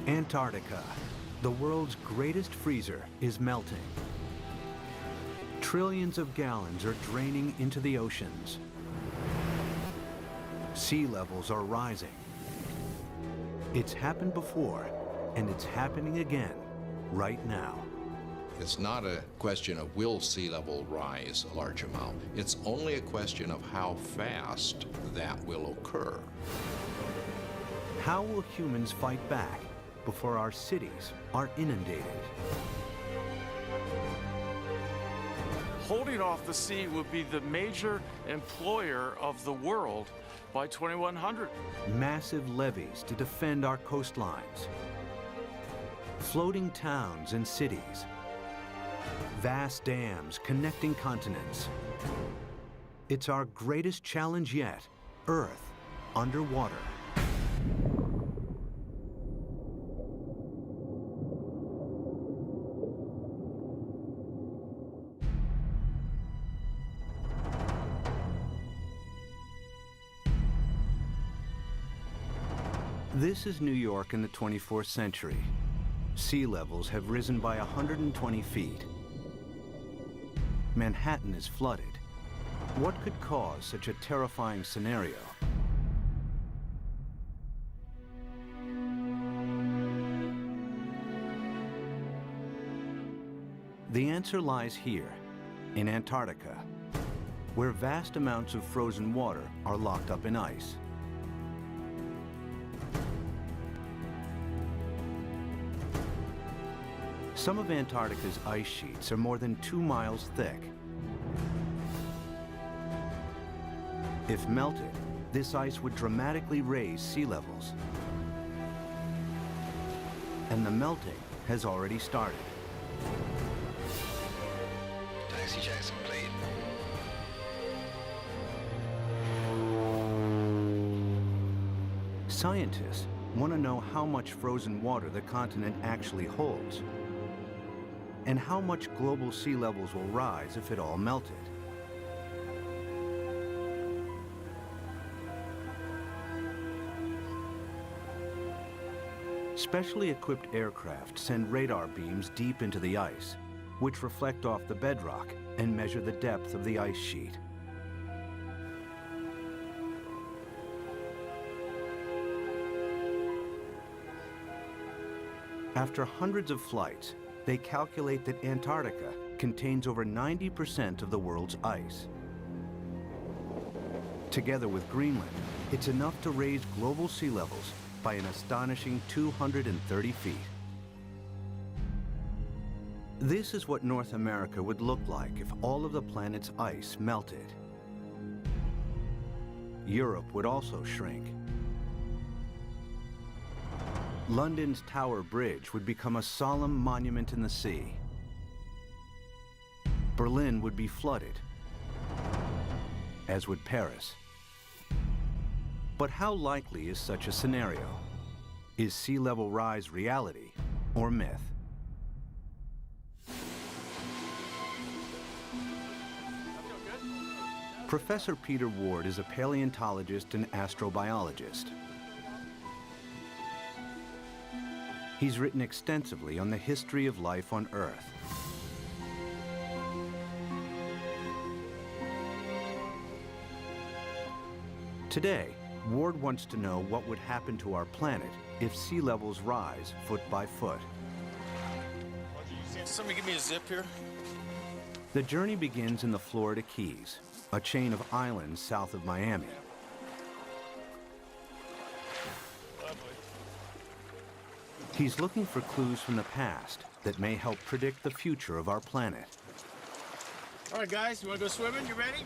Antarctica, the world's greatest freezer, is melting. Trillions of gallons are draining into the oceans. Sea levels are rising. It's happened before, and it's happening again right now. It's not a question of will sea level rise a large amount. It's only a question of how fast that will occur. How will humans fight back before our cities are inundated? Holding off the sea would be the major employer of the world by 2100. Massive levees to defend our coastlines. Floating towns and cities. Vast dams connecting continents. It's our greatest challenge yet, Earth underwater. This is New York in the 24th century. Sea levels have risen by 120 feet. Manhattan is flooded. What could cause such a terrifying scenario? The answer lies here, in Antarctica, where vast amounts of frozen water are locked up in ice. Some of Antarctica's ice sheets are more than 2 miles thick. If melted, this ice would dramatically raise sea levels. And the melting has already started. Taxi Jackson, please. Scientists want to know how much frozen water the continent actually holds, and how much global sea levels will rise if it all melted. Specially equipped aircraft send radar beams deep into the ice, which reflect off the bedrock and measure the depth of the ice sheet. After hundreds of flights, they calculate that Antarctica contains over 90% of the world's ice. Together with Greenland, it's enough to raise global sea levels by an astonishing 230 feet. This is what North America would look like if all of the planet's ice melted. Europe would also shrink. London's Tower Bridge would become a solemn monument in the sea. Berlin would be flooded, as would Paris. But how likely is such a scenario? Is sea level rise reality or myth? Professor Peter Ward is a paleontologist and astrobiologist. He's written extensively on the history of life on Earth. Today, Ward wants to know what would happen to our planet if sea levels rise foot by foot. Somebody give me a zip here. The journey begins in the Florida Keys, a chain of islands south of Miami. He's looking for clues from the past that may help predict the future of our planet. All right, guys, you want to go swimming? You ready?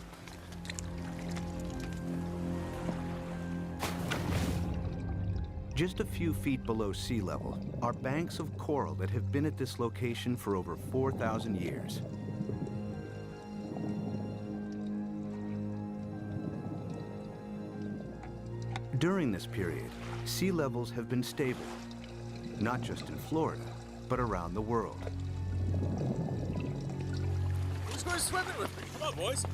Just a few feet below sea level are banks of coral that have been at this location for over 4,000 years. During this period, sea levels have been stable, not just in Florida, but around the world. Who's going swimming with me? Come on, boys.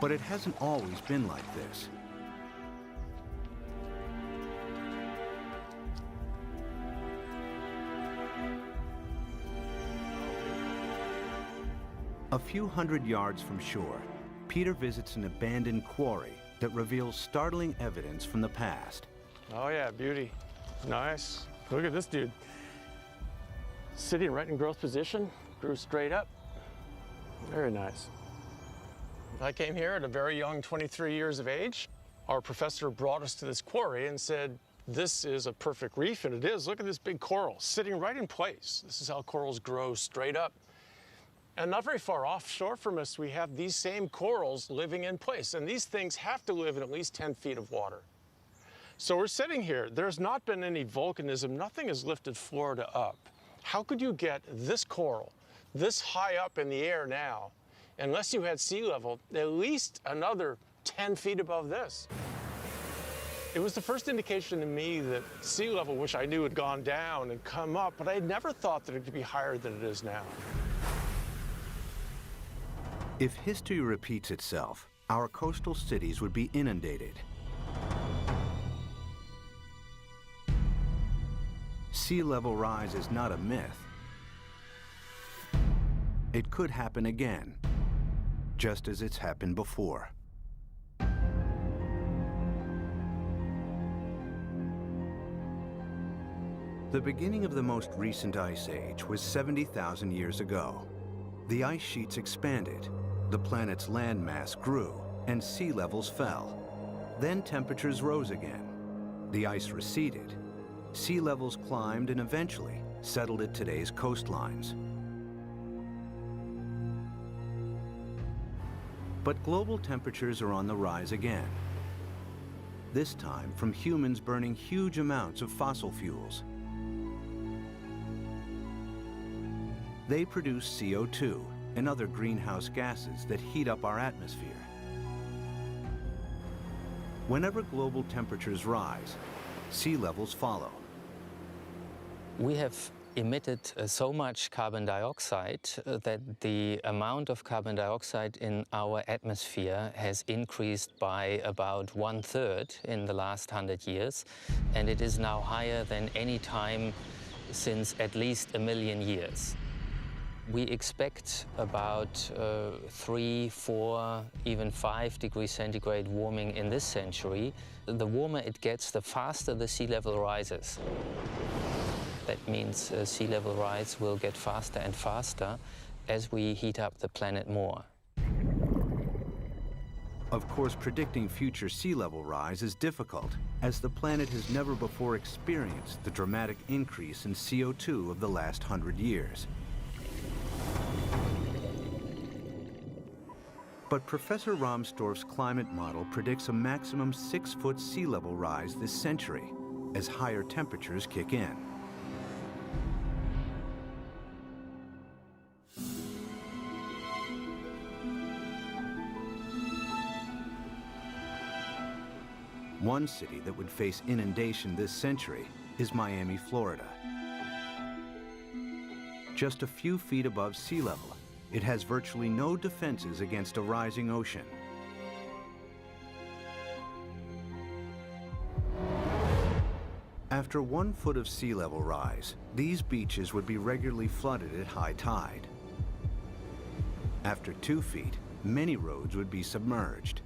But it hasn't always been like this. A few hundred yards from shore, Peter visits an abandoned quarry that reveals startling evidence from the past. Oh yeah, beauty. Nice. Look at this dude. Sitting right in growth position, grew straight up. Very nice. I came here at a very young 23 years of age. Our professor brought us to this quarry and said, this is a perfect reef, and it is. Look at this big coral sitting right in place. This is how corals grow straight up. And not very far offshore from us, we have these same corals living in place. And these things have to live in at least 10 feet of water. So we're sitting here. There's not been any volcanism. Nothing has lifted Florida up. How could you get this coral this high up in the air now, unless you had sea level, at least another 10 feet above this? It was the first indication to me that sea level, which I knew had gone down and come up, but I had never thought that it could be higher than it is now. If history repeats itself, our coastal cities would be inundated. Sea level rise is not a myth. It could happen again, just as it's happened before. The beginning of the most recent ice age was 70,000 years ago. The ice sheets expanded, the planet's landmass grew, and sea levels fell. Then temperatures rose again. The ice receded. Sea levels climbed and eventually settled at today's coastlines. But global temperatures are on the rise again. This time from humans burning huge amounts of fossil fuels. They produce CO2 and other greenhouse gases that heat up our atmosphere. Whenever global temperatures rise, sea levels follow. We have emitted so much carbon dioxide that the amount of carbon dioxide in our atmosphere has increased by about 1/3 in the last 100 years, and it is now higher than any time since at least 1 million years. We expect about 3, 4, even 5 degrees centigrade warming in this century. The warmer it gets, the faster the sea level rises. That means sea level rise will get faster and faster as we heat up the planet more. Of course, predicting future sea level rise is difficult, as the planet has never before experienced the dramatic increase in CO2 of the last 100 years. But Professor Rahmstorf's climate model predicts a maximum 6-foot sea level rise this century, as higher temperatures kick in. One city that would face inundation this century is Miami, Florida. Just a few feet above sea level, it has virtually no defenses against a rising ocean. After 1 foot of sea level rise, these beaches would be regularly flooded at high tide. After 2 feet, many roads would be submerged.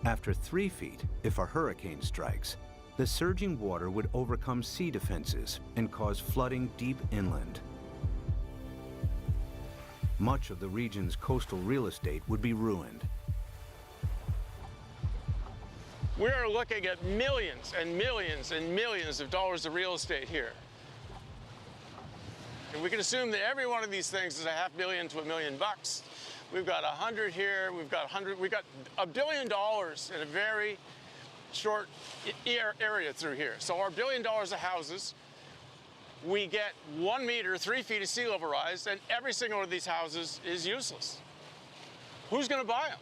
After 3 feet, if a hurricane strikes, the surging water would overcome sea defenses and cause flooding deep inland. Much of the region's coastal real estate would be ruined. We are looking at millions and millions and millions of dollars of real estate here. And we can assume that every one of these things is $500,000 to $1 million. We've got 100 here, we've got $1 billion in a very short area through here. So our $1 billion of houses, we get 1 meter, 3 feet of sea level rise, and every single one of these houses is useless. Who's gonna buy them?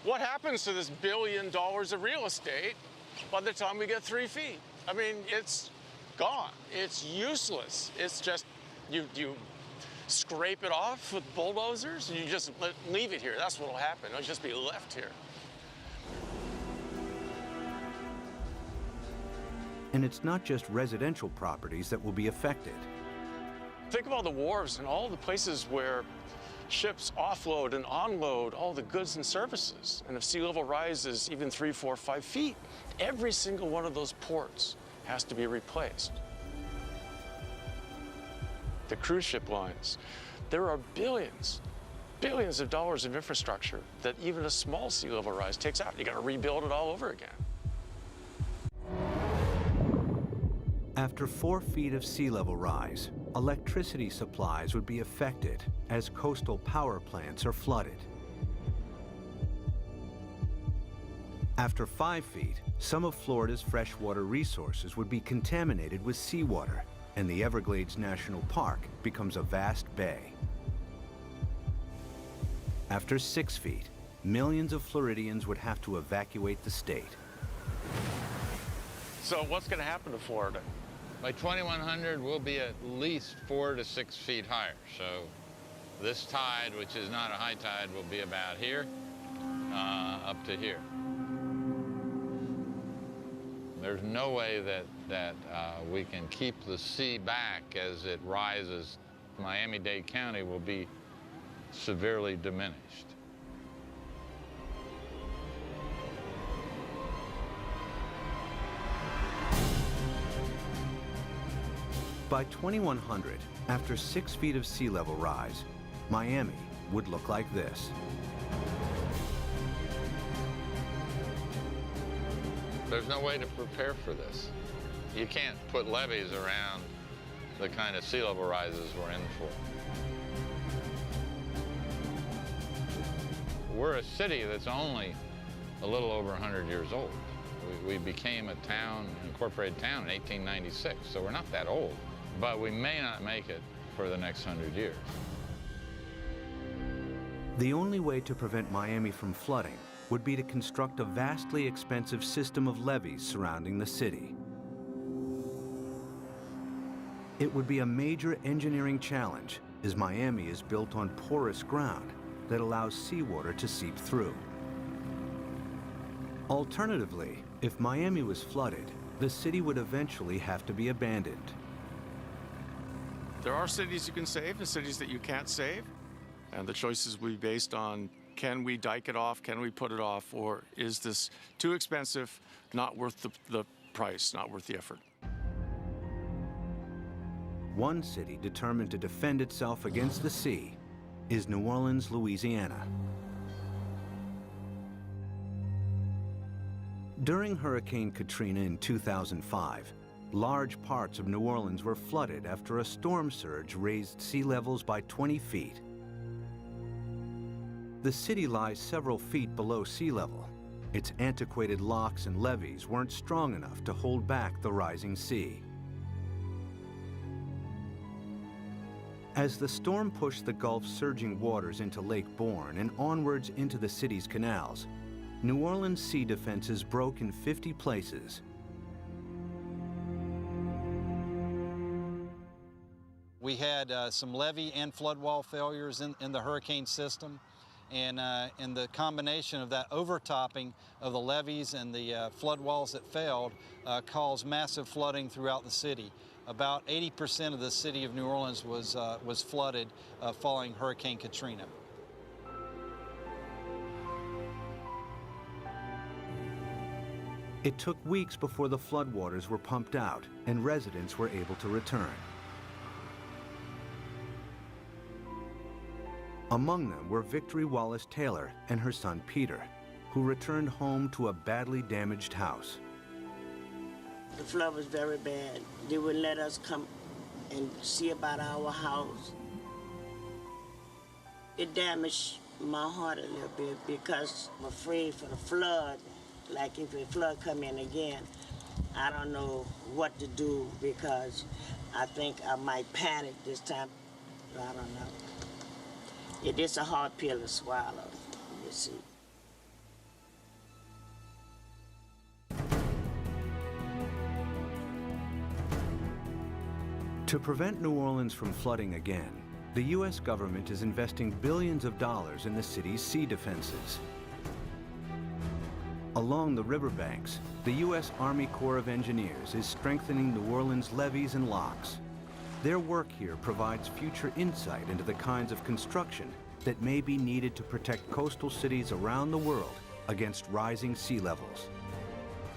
What happens to this $1 billion of real estate by the time we get 3 feet? I mean, it's gone. It's useless. It's just, you scrape it off with bulldozers and you just leave it here. That's what'll happen. It'll just be left here. And it's not just residential properties that will be affected. Think of all the wharves and all the places where ships offload and unload all the goods and services. And if sea level rises even 3, 4, 5 feet, every single one of those ports has to be replaced. The cruise ship lines, there are billions of dollars of infrastructure that even a small sea level rise takes out. You got to rebuild it all over again. After 4 feet of sea level rise, electricity supplies would be affected as coastal power plants are flooded. After 5 feet, some of Florida's freshwater resources would be contaminated with seawater, and the Everglades National Park becomes a vast bay. After 6 feet, millions of Floridians would have to evacuate the state. So what's going to happen to Florida? By 2100, we'll be at least 4 to 6 feet higher. So this tide, which is not a high tide, will be about here, up to here. There's no way that we can keep the sea back as it rises. Miami-Dade County will be severely diminished. By 2100, after 6 feet of sea level rise, Miami would look like this. There's no way to prepare for this. You can't put levees around the kind of sea level rises we're in for. We're a city that's only a little over 100 years old. We became a town, an incorporated town in 1896, so we're not that old. But we may not make it for the next 100 years. The only way to prevent Miami from flooding would be to construct a vastly expensive system of levees surrounding the city. It would be a major engineering challenge, as Miami is built on porous ground that allows seawater to seep through. Alternatively, if Miami was flooded, the city would eventually have to be abandoned. There are cities you can save and cities that you can't save. And the choices will be based on, can we dike it off, can we put it off, or is this too expensive, not worth the price, not worth the effort? One city determined to defend itself against the sea is New Orleans, Louisiana. During Hurricane Katrina in 2005, large parts of New Orleans were flooded after a storm surge raised sea levels by 20 feet. The city lies several feet below sea level. Its antiquated locks and levees weren't strong enough to hold back the rising sea. As the storm pushed the Gulf's surging waters into Lake Borgne and onwards into the city's canals, New Orleans' sea defenses broke in 50 places. We had some levee and flood wall failures in the hurricane system, and the combination of that overtopping of the levees and the flood walls that failed caused massive flooding throughout the city. About 80% of the city of New Orleans was flooded following Hurricane Katrina. It took weeks before the floodwaters were pumped out and residents were able to return. Among them were Victory Wallace Taylor and her son Peter, who returned home to a badly damaged house. The flood was very bad. They wouldn't let us come and see about our house. It damaged my heart a little bit because I'm afraid for the flood. Like if the flood come in again, I don't know what to do because I think I might panic this time. I don't know. It is a hard pill to swallow, you see. To prevent New Orleans from flooding again, the U.S. government is investing billions of dollars in the city's sea defenses. Along the riverbanks, the U.S. Army Corps of Engineers is strengthening New Orleans' levees and locks. Their work here provides future insight into the kinds of construction that may be needed to protect coastal cities around the world against rising sea levels.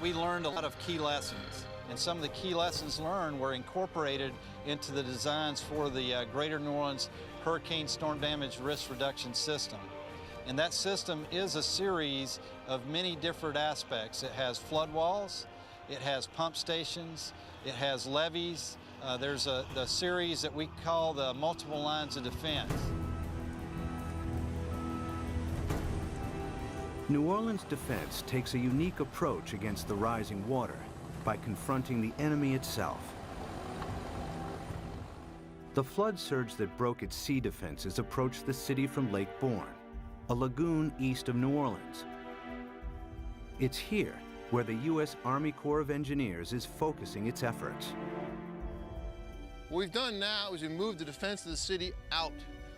We learned a lot of key lessons, and some of the key lessons learned were incorporated into the designs for the Greater New Orleans Hurricane Storm Damage Risk Reduction System. And that system is a series of many different aspects. It has flood walls, it has pump stations, it has levees. There's the series that we call the multiple lines of defense. New Orleans defense takes a unique approach against the rising water by confronting the enemy itself. The flood surge that broke its sea defenses approached the city from Lake Borgne, a lagoon east of New Orleans. It's here where the U.S. Army Corps of Engineers is focusing its efforts. What we've done now is we moved the defense of the city out.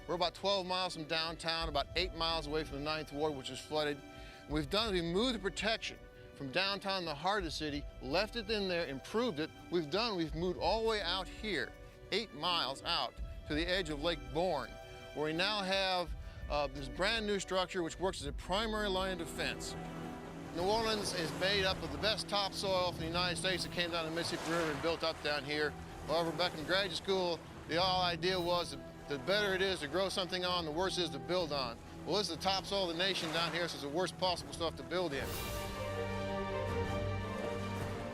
We're about 12 miles from downtown, about 8 miles away from the 9th Ward, which is flooded. What we've done is we moved the protection from downtown, the heart of the city, left it in there, improved it. We've moved all the way out here, 8 miles out to the edge of Lake Borgne, where we now have this brand new structure which works as a primary line of defense. New Orleans is made up of the best topsoil from the United States that came down the Mississippi River and built up down here. However, back in graduate school, the whole idea was that the better it is to grow something on, the worse it is to build on. Well, this is the topsoil of the nation down here, so it's the worst possible stuff to build in.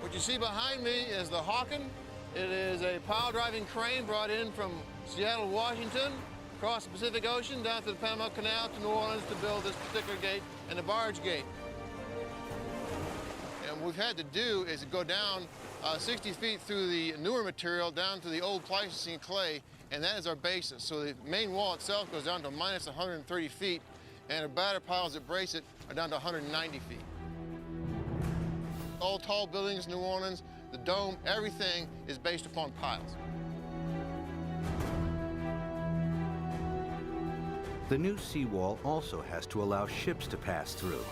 What you see behind me is the Hawken. It is a pile-driving crane brought in from Seattle, Washington, across the Pacific Ocean, down to the Panama Canal to New Orleans to build this particular gate and the barge gate. And what we've had to do is go down 60 feet through the newer material down to the old Pleistocene clay, and that is our basis. So the main wall itself goes down to minus 130 feet, and the batter piles that brace it are down to 190 feet. All tall buildings in New Orleans, the dome, everything is based upon piles. The new seawall also has to allow ships to pass through.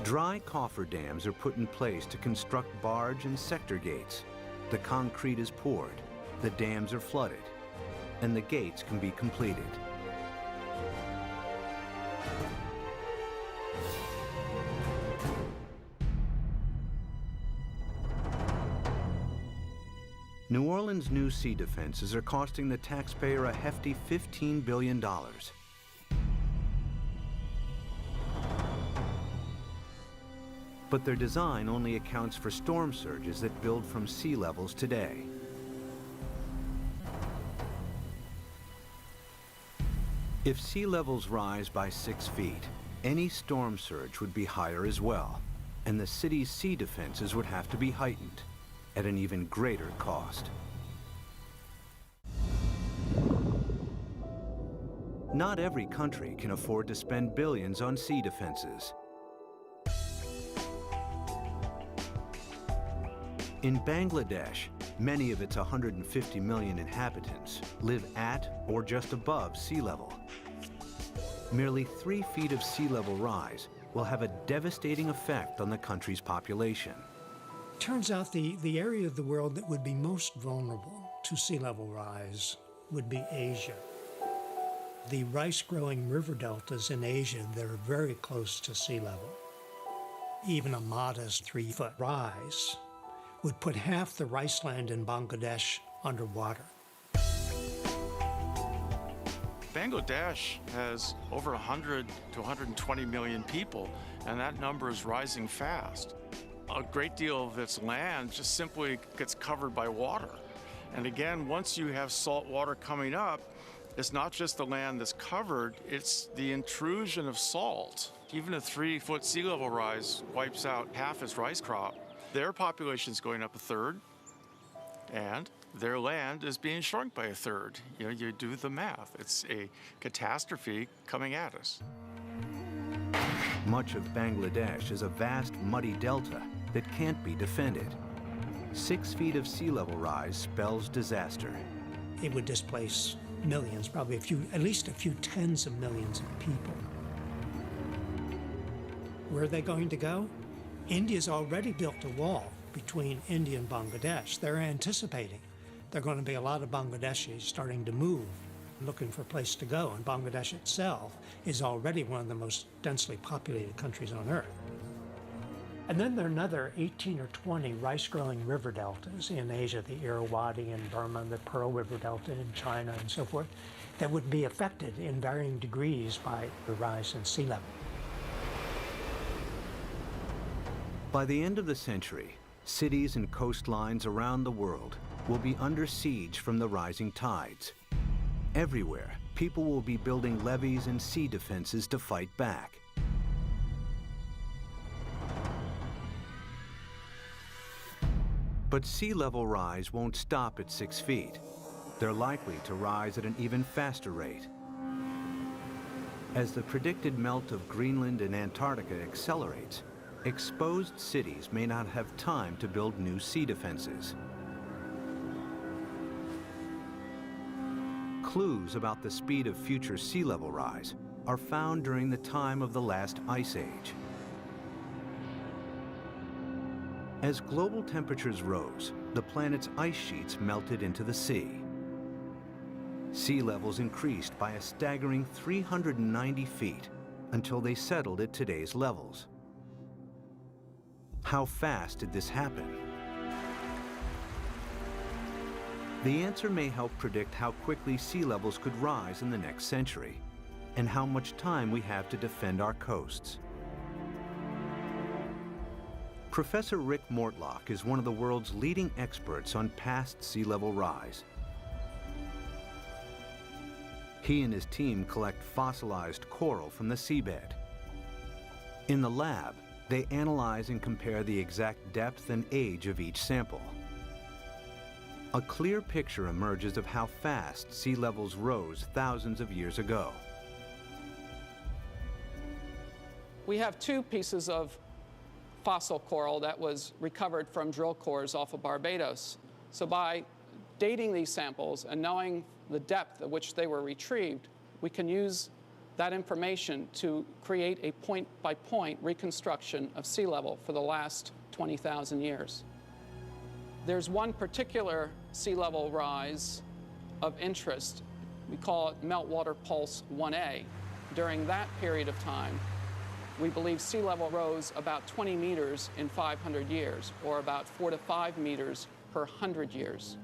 Dry cofferdams are put in place to construct barge and sector gates. The concrete is poured, the dams are flooded, and the gates can be completed. New Orleans' new sea defenses are costing the taxpayer a hefty $15 billion. But their design only accounts for storm surges that build from sea levels today. If sea levels rise by 6 feet, any storm surge would be higher as well, and the city's sea defenses would have to be heightened at an even greater cost. Not every country can afford to spend billions on sea defenses. In Bangladesh, many of its 150 million inhabitants live at or just above sea level. Merely 3 feet of sea level rise will have a devastating effect on the country's population. Turns out the area of the world that would be most vulnerable to sea level rise would be Asia. The rice-growing river deltas in Asia that are very close to sea level. Even a modest 3-foot rise would put half the rice land in Bangladesh underwater. Bangladesh has over 100 to 120 million people, and that number is rising fast. A great deal of its land just simply gets covered by water. And again, once you have salt water coming up, it's not just the land that's covered, it's the intrusion of salt. Even a 3-foot sea level rise wipes out half its rice crop. Their population's going up a third, and their land is being shrunk by a third. You know, you do the math. It's a catastrophe coming at us. Much of Bangladesh is a vast muddy delta that can't be defended. 6 feet of sea level rise spells disaster. It would displace millions, probably at least a few tens of millions of people. Where are they going to go? India's already built a wall between India and Bangladesh. They're anticipating there are going to be a lot of Bangladeshis starting to move, looking for a place to go, and Bangladesh itself is already one of the most densely populated countries on Earth. And then there are another 18 or 20 rice-growing river deltas in Asia, the Irrawaddy in Burma, the Pearl River Delta in China, and so forth, that would be affected in varying degrees by the rise in sea level. By the end of the century, cities and coastlines around the world will be under siege from the rising tides. Everywhere, people will be building levees and sea defenses to fight back. But sea level rise won't stop at 6 feet. They're likely to rise at an even faster rate. As the predicted melt of Greenland and Antarctica accelerates, exposed cities may not have time to build new sea defenses. Clues about the speed of future sea level rise are found during the time of the last ice age. As global temperatures rose, the planet's ice sheets melted into the sea. Sea levels increased by a staggering 390 feet until they settled at today's levels. How fast did this happen? The answer may help predict how quickly sea levels could rise in the next century, and how much time we have to defend our coasts. Professor Rick Mortlock is one of the world's leading experts on past sea level rise. He and his team collect fossilized coral from the seabed. In the lab, they analyze and compare the exact depth and age of each sample. A clear picture emerges of how fast sea levels rose thousands of years ago. We have 2 pieces of fossil coral that was recovered from drill cores off of Barbados. So by dating these samples and knowing the depth at which they were retrieved, we can use that information to create a point-by-point reconstruction of sea level for the last 20,000 years. There's one particular sea level rise of interest. We call it Meltwater Pulse 1A. During that period of time, we believe sea level rose about 20 meters in 500 years, or about 4 to 5 meters per 100 years.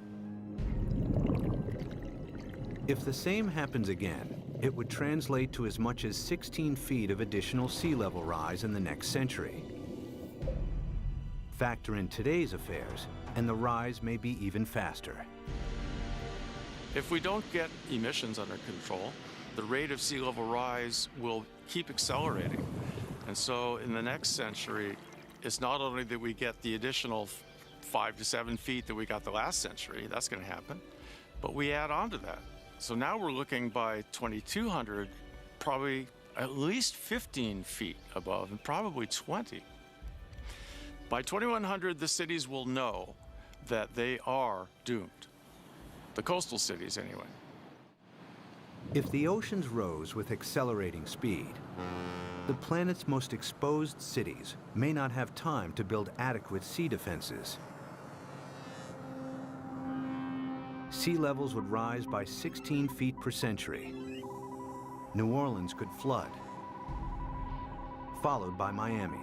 If the same happens again, it would translate to as much as 16 feet of additional sea level rise in the next century. Factor in today's affairs, and the rise may be even faster. If we don't get emissions under control, the rate of sea level rise will keep accelerating. And so in the next century, it's not only that we get the additional 5 to 7 feet that we got the last century, that's going to happen, but we add on to that. So now we're looking by 2200, probably at least 15 feet above, and probably 20. By 2100, the cities will know that they are doomed. The coastal cities, anyway. If the oceans rose with accelerating speed, the planet's most exposed cities may not have time to build adequate sea defenses. Sea levels would rise by 16 feet per century. New Orleans could flood, followed by Miami.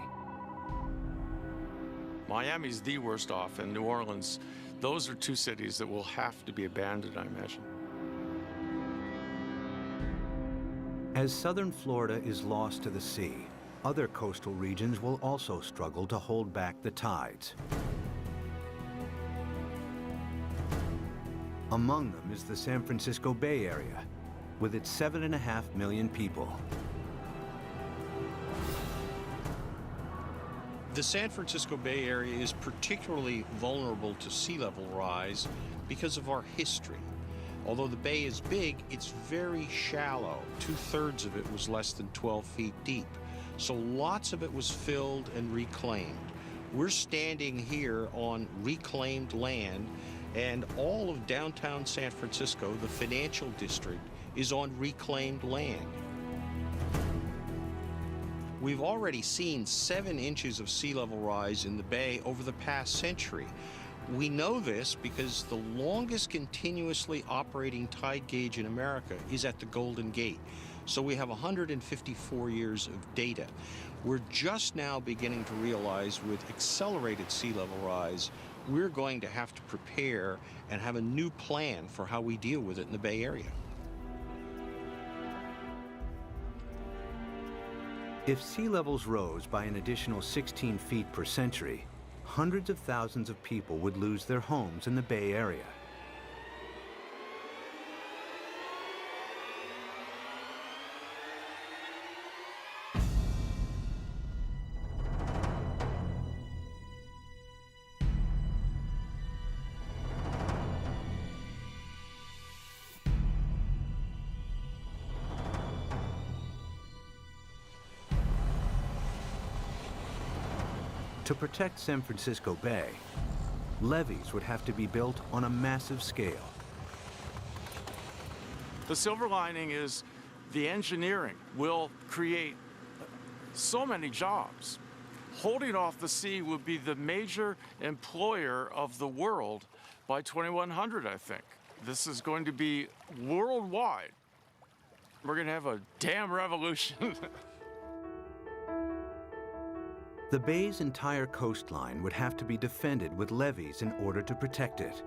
Miami's the worst off, and New Orleans, those are 2 cities that will have to be abandoned, I imagine. As southern Florida is lost to the sea, other coastal regions will also struggle to hold back the tides. Among them is the San Francisco Bay Area, with its 7.5 million people. The San Francisco Bay Area is particularly vulnerable to sea level rise because of our history. Although the bay is big, it's very shallow. 2/3 of it was less than 12 feet deep. So lots of it was filled and reclaimed. We're standing here on reclaimed land, and all of downtown San Francisco, the financial district, is on reclaimed land. we've already seen 7 inches of sea level rise in the bay over the past century. We know this because the longest continuously operating tide gauge in America is at the Golden Gate. So we have 154 years of data. We're just now beginning to realize with accelerated sea level rise, we're going to have to prepare and have a new plan for how we deal with it in the Bay Area. If sea levels rose by an additional 16 feet per century, hundreds of thousands of people would lose their homes in the Bay Area. To protect San Francisco Bay, levees would have to be built on a massive scale. The silver lining is the engineering will create so many jobs. Holding off the sea will be the major employer of the world by 2100, I think. This is going to be worldwide. We're going to have a damn revolution. The bay's entire coastline would have to be defended with levees in order to protect it.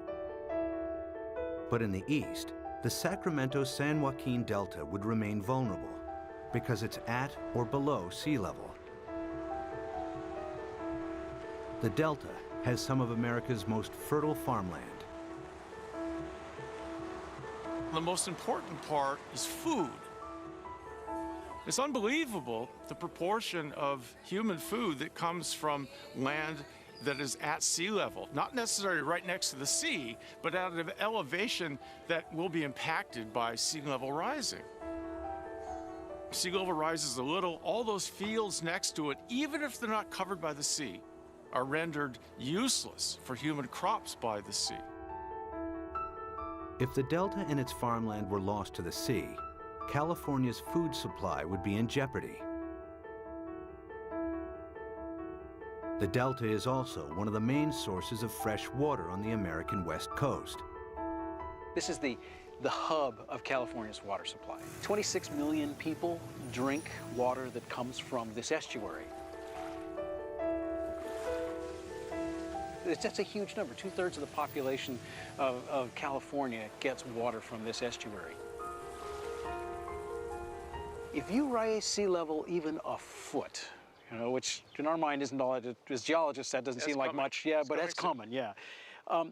But in the east, the Sacramento-San Joaquin Delta would remain vulnerable because it's at or below sea level. The Delta has some of America's most fertile farmland. The most important part is food. It's unbelievable the proportion of human food that comes from land that is at sea level, not necessarily right next to the sea, but at an elevation that will be impacted by sea level rising. Sea level rises a little, all those fields next to it, even if they're not covered by the sea, are rendered useless for human crops by the sea. If the Delta and its farmland were lost to the sea, California's food supply would be in jeopardy. The Delta is also one of the main sources of fresh water on the American West Coast. This is the hub of California's water supply. 26 million people drink water that comes from this estuary. That's a huge number. 2/3 of the population of California gets water from this estuary. If you raise sea level even a foot, you know, which in our mind isn't all, as geologists, that doesn't seem like much, yeah, but that's common, yeah.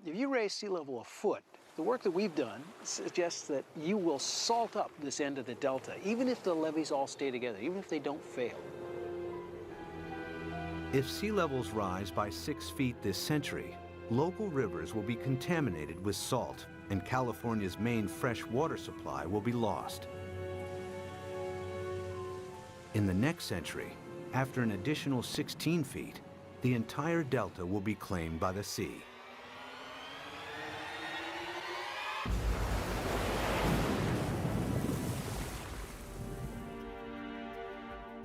If you raise sea level a foot, the work that we've done suggests that you will salt up this end of the delta, even if the levees all stay together, even if they don't fail. If sea levels rise by 6 feet this century, local rivers will be contaminated with salt, and California's main fresh water supply will be lost. In the next century, after an additional 16 feet, the entire delta will be claimed by the sea.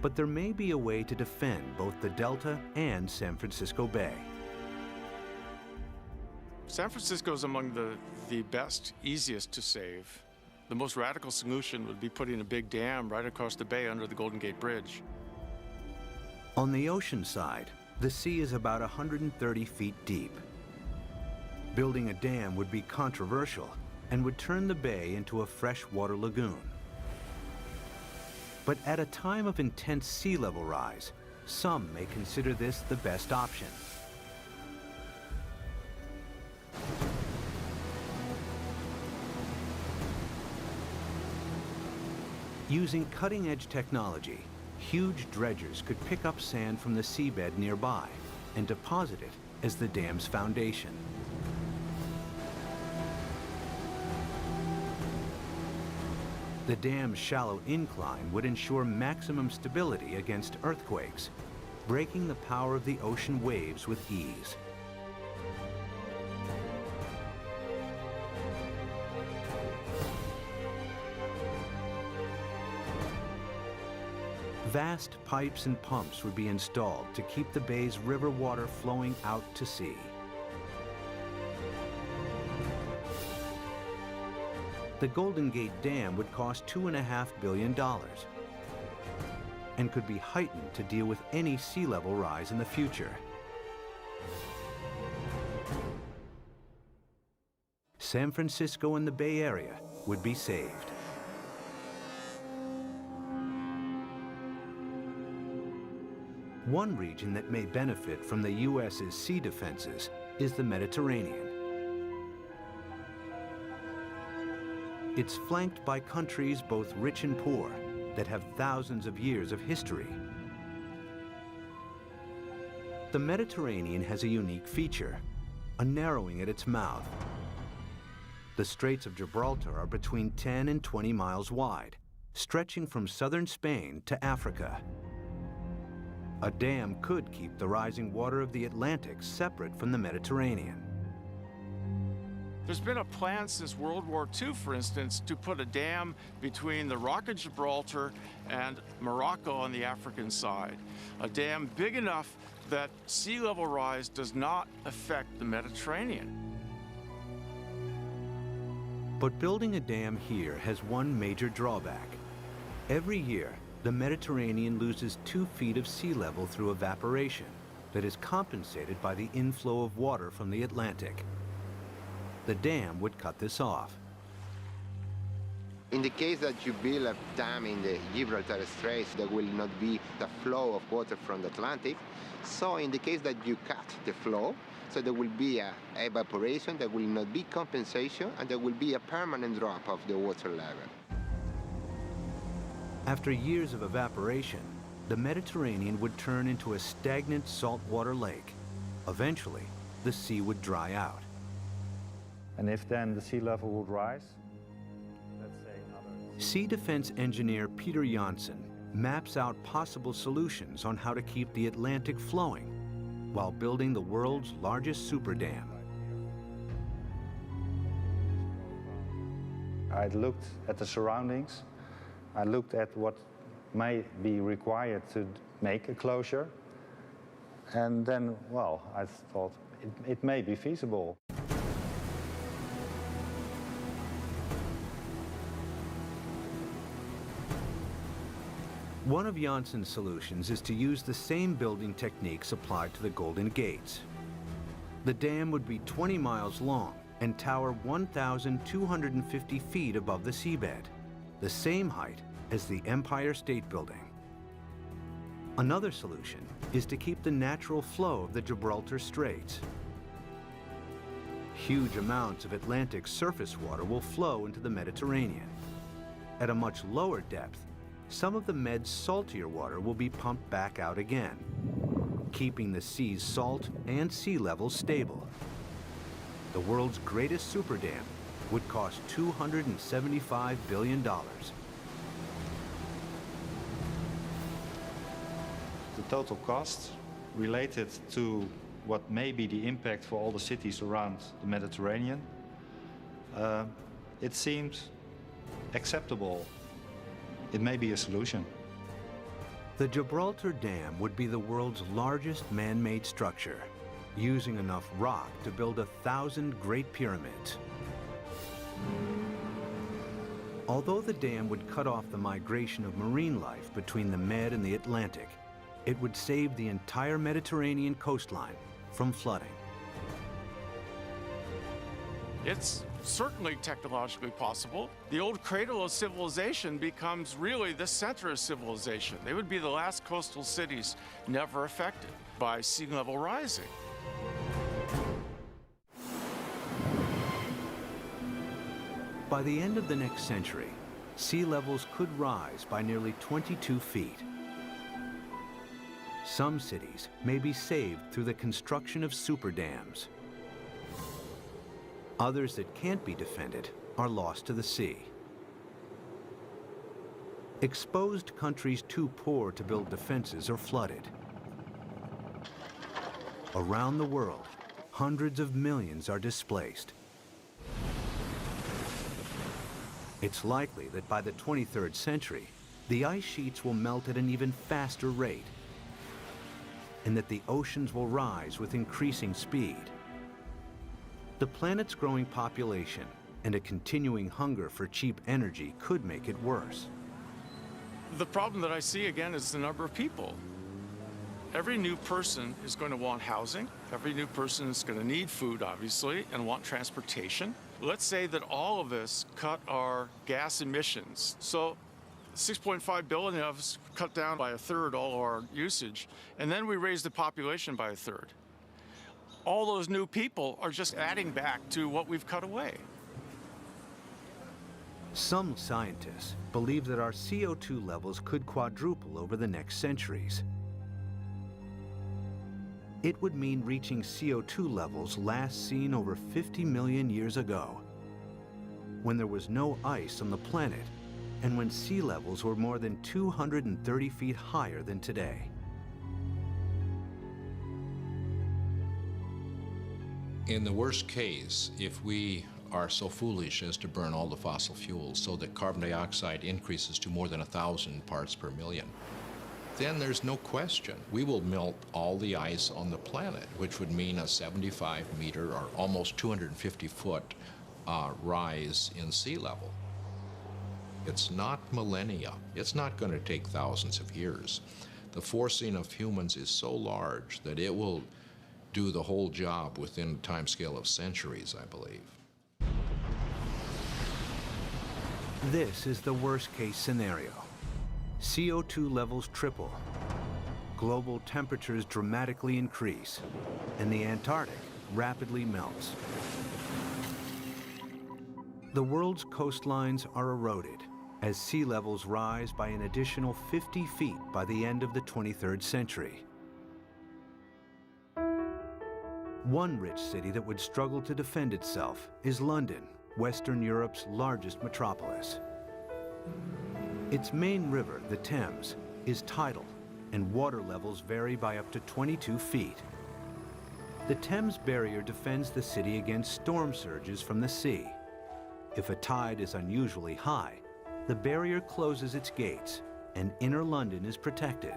But there may be a way to defend both the delta and San Francisco Bay. San Francisco is among the best, easiest to save. The most radical solution would be putting a big dam right across the bay under the Golden Gate Bridge. On the ocean side, the sea is about 130 feet deep. Building a dam would be controversial and would turn the bay into a freshwater lagoon. But at a time of intense sea level rise, some may consider this the best option. Using cutting-edge technology, huge dredgers could pick up sand from the seabed nearby and deposit it as the dam's foundation. The dam's shallow incline would ensure maximum stability against earthquakes, breaking the power of the ocean waves with ease. Vast pipes and pumps would be installed to keep the bay's river water flowing out to sea. The Golden Gate Dam would cost $2.5 billion and could be heightened to deal with any sea level rise in the future. San Francisco and the Bay Area would be saved. One region that may benefit from the U.S.'s sea defenses is the Mediterranean. It's flanked by countries both rich and poor that have thousands of years of history. The Mediterranean has a unique feature, a narrowing at its mouth. The Straits of Gibraltar are between 10 and 20 miles wide, stretching from southern Spain to Africa. A dam could keep the rising water of the Atlantic separate from the Mediterranean. There's been a plan since World War II, for instance, to put a dam between the Rock of Gibraltar and Morocco on the African side. A dam big enough that sea level rise does not affect the Mediterranean. But building a dam here has one major drawback. Every year, the Mediterranean loses 2 feet of sea level through evaporation that is compensated by the inflow of water from the Atlantic. The dam would cut this off. In the case that you build a dam in the Gibraltar Straits, there will not be the flow of water from the Atlantic. So in the case that you cut the flow, so there will be a evaporation, there will not be compensation, and there will be a permanent drop of the water level. After years of evaporation, the Mediterranean would turn into a stagnant saltwater lake. Eventually, the sea would dry out. And if then the sea level would rise, let's say another... Sea defense engineer Peter Janssen maps out possible solutions on how to keep the Atlantic flowing while building the world's largest super dam. I looked at the surroundings. I looked at what may be required to make a closure. And then, well, I thought it may be feasible. One of Janssen's solutions is to use the same building techniques applied to the Golden Gates. The dam would be 20 miles long and tower 1,250 feet above the seabed, the same height as the Empire State Building. Another solution is to keep the natural flow of the Gibraltar Straits. Huge amounts of Atlantic surface water will flow into the Mediterranean. At a much lower depth, some of the Med's saltier water will be pumped back out again, keeping the sea's salt and sea level stable. The world's greatest super dam would cost $275 billion. The total cost related to what may be the impact for all the cities around the Mediterranean, it seemed acceptable. It may be a solution. The Gibraltar Dam would be the world's largest man-made structure, using enough rock to build 1,000 Great Pyramids. Although the dam would cut off the migration of marine life between the Med and the Atlantic, it would save the entire Mediterranean coastline from flooding. It's certainly technologically possible. The old cradle of civilization becomes really the center of civilization. They would be the last coastal cities never affected by sea level rising. By the end of the next century, sea levels could rise by nearly 22 feet. Some cities may be saved through the construction of super dams. Others that can't be defended are lost to the sea. Exposed countries too poor to build defenses are flooded. Around the world, hundreds of millions are displaced. It's likely that by the 23rd century, the ice sheets will melt at an even faster rate, and that the oceans will rise with increasing speed. The planet's growing population and a continuing hunger for cheap energy could make it worse. The problem that I see again is the number of people. Every new person is going to want housing. Every new person is going to need food, obviously, and want transportation. Let's say that all of us cut our gas emissions. So 6.5 billion of us cut down by a third all of our usage, and then we raise the population by a third. All those new people are just adding back to what we've cut away. Some scientists believe that our CO2 levels could quadruple over the next centuries. It would mean reaching CO2 levels last seen over 50 million years ago, when there was no ice on the planet and when sea levels were more than 230 feet higher than today. In the worst case, if we are so foolish as to burn all the fossil fuels so that carbon dioxide increases to more than 1,000 parts per million, then there's no question we will melt all the ice on the planet, which would mean a 75-meter or almost 250-foot rise in sea level. It's not millennia. It's not going to take thousands of years. The forcing of humans is so large that it will do the whole job within a timescale of centuries, I believe. This is the worst-case scenario. CO2 levels triple, global temperatures dramatically increase, and the Antarctic rapidly melts. The world's coastlines are eroded as sea levels rise by an additional 50 feet by the end of the 23rd century. One rich city that would struggle to defend itself is London, Western Europe's largest metropolis. Its main river, the Thames, is tidal, and water levels vary by up to 22 feet. The Thames barrier defends the city against storm surges from the sea. If a tide is unusually high, the barrier closes its gates, and inner London is protected.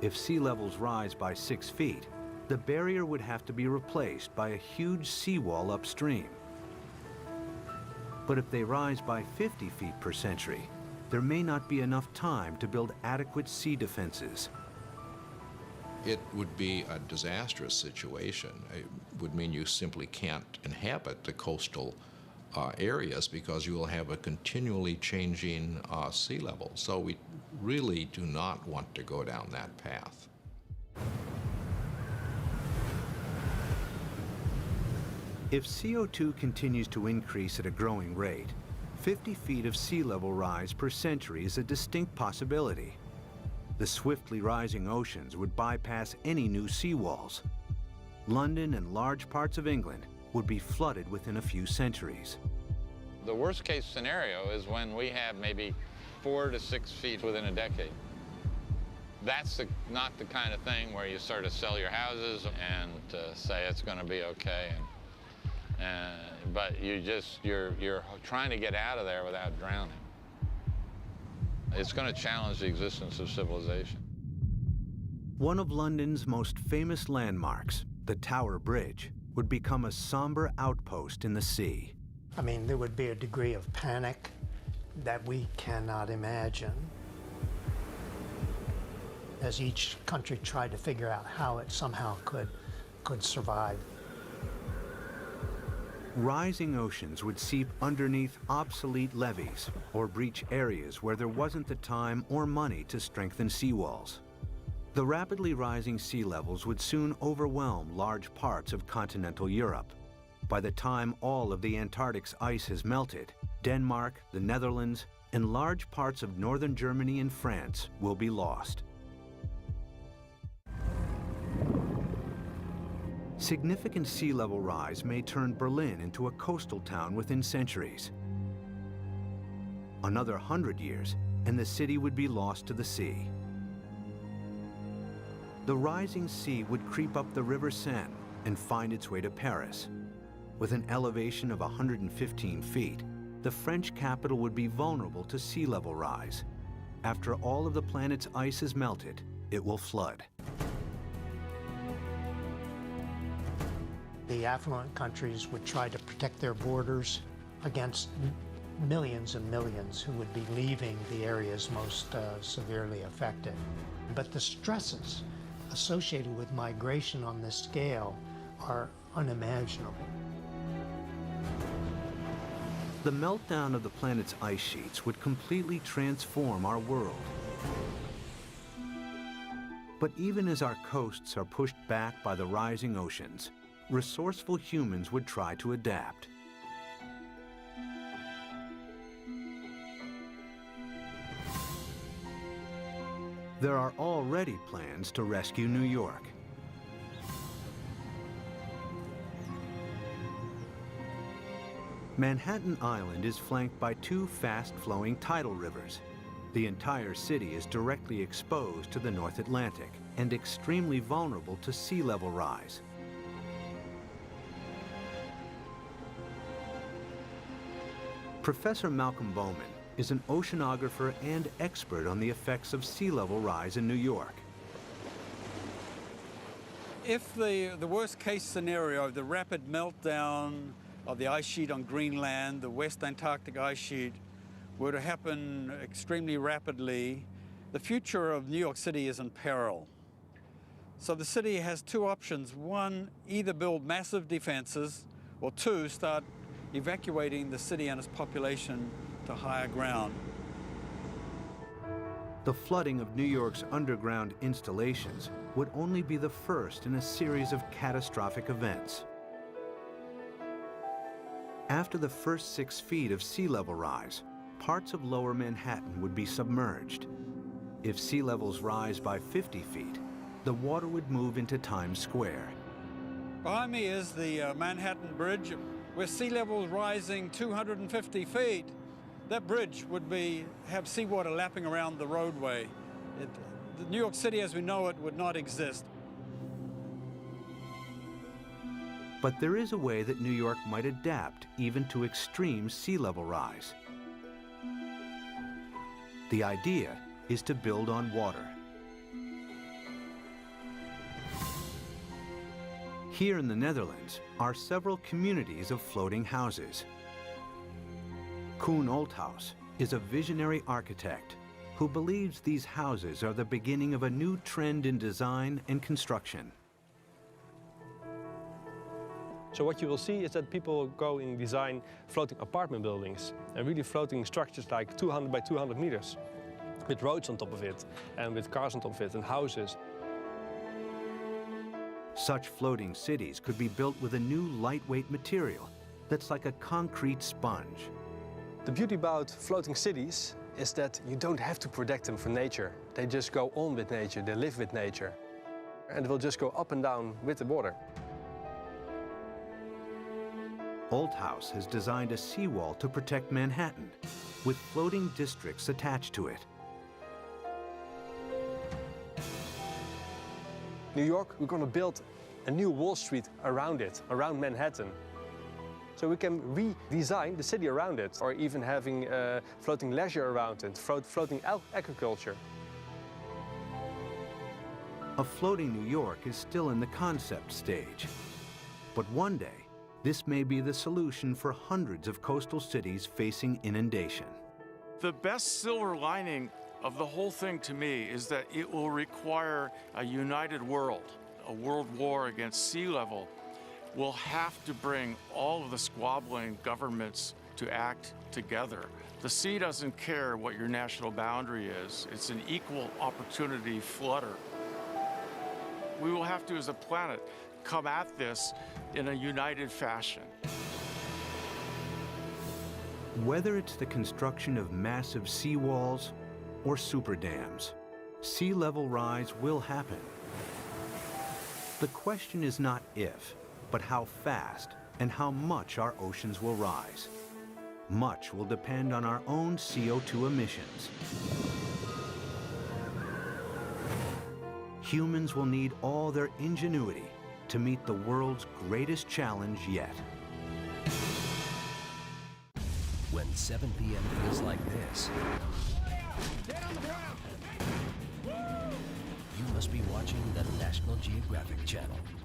If sea levels rise by 6 feet, the barrier would have to be replaced by a huge seawall upstream. But if they rise by 50 feet per century, there may not be enough time to build adequate sea defenses. It would be a disastrous situation. It would mean you simply can't inhabit the coastal areas because you will have a continually changing sea level. So we really do not want to go down that path. If CO2 continues to increase at a growing rate, 50 feet of sea level rise per century is a distinct possibility. The swiftly rising oceans would bypass any new seawalls. London and large parts of England would be flooded within a few centuries. The worst case scenario is when we have maybe 4 to 6 feet within a decade. That's not the kind of thing where you sort of sell your houses and say it's going to be okay. But you're trying to get out of there without drowning. It's going to challenge the existence of civilization. One of London's most famous landmarks, the Tower Bridge, would become a somber outpost in the sea. I mean, there would be a degree of panic that we cannot imagine as each country tried to figure out how it somehow could survive. Rising oceans would seep underneath obsolete levees or breach areas where there wasn't the time or money to strengthen seawalls. The rapidly rising sea levels would soon overwhelm large parts of continental Europe. By the time all of the Antarctic's ice has melted, Denmark, the Netherlands, and large parts of northern Germany and France will be lost. Significant sea level rise may turn Berlin into a coastal town within centuries. Another 100 years, and the city would be lost to the sea. The rising sea would creep up the River Seine and find its way to Paris. With an elevation of 115 feet, the French capital would be vulnerable to sea level rise. After all of the planet's ice is melted, it will flood. The affluent countries would try to protect their borders against millions and millions who would be leaving the areas most severely affected. But the stresses associated with migration on this scale are unimaginable. The meltdown of the planet's ice sheets would completely transform our world. But even as our coasts are pushed back by the rising oceans, resourceful humans would try to adapt. There are already plans to rescue New York. Manhattan Island is flanked by two fast-flowing tidal rivers. The entire city is directly exposed to the North Atlantic and extremely vulnerable to sea level rise. Professor Malcolm Bowman is an oceanographer and expert on the effects of sea level rise in New York. If the worst case scenario, the rapid meltdown of the ice sheet on Greenland, the West Antarctic ice sheet, were to happen extremely rapidly, the future of New York City is in peril. So the city has two options. One, either build massive defenses, or two, start evacuating the city and its population to higher ground. The flooding of New York's underground installations would only be the first in a series of catastrophic events. After the first 6 feet of sea level rise, parts of lower Manhattan would be submerged. If sea levels rise by 50 feet, the water would move into Times Square. Behind me is the Manhattan Bridge, with sea levels rising 250 feet. That bridge would have seawater lapping around the roadway. New York City as we know it would not exist. But there is a way that New York might adapt even to extreme sea level rise. The idea is to build on water. Here in the Netherlands are several communities of floating houses. Koen Olthaus is a visionary architect who believes these houses are the beginning of a new trend in design and construction. So what you will see is that people go and design floating apartment buildings and really floating structures like 200 by 200 meters with roads on top of it and with cars on top of it and houses. Such floating cities could be built with a new lightweight material that's like a concrete sponge. The beauty about floating cities is that you don't have to protect them from nature. They just go on with nature, they live with nature. And they will just go up and down with the water. Olthaus has designed a seawall to protect Manhattan, with floating districts attached to it. New York, we're going to build a new Wall Street around it, around Manhattan. So we can redesign the city around it, or even having floating leisure around it, floating agriculture. A floating New York is still in the concept stage. But one day, this may be the solution for hundreds of coastal cities facing inundation. The best silver lining of the whole thing to me is that it will require a united world. A world war against sea level will have to bring all of the squabbling governments to act together. The sea doesn't care what your national boundary is. It's an equal opportunity flooder. We will have to, as a planet, come at this in a united fashion. Whether it's the construction of massive seawalls or super dams, sea level rise will happen. The question is not if, but how fast and how much our oceans will rise. Much will depend on our own CO2 emissions. Humans will need all their ingenuity to meet the world's greatest challenge yet. when 7 p.m. feels like this, you must be watching the National Geographic Channel.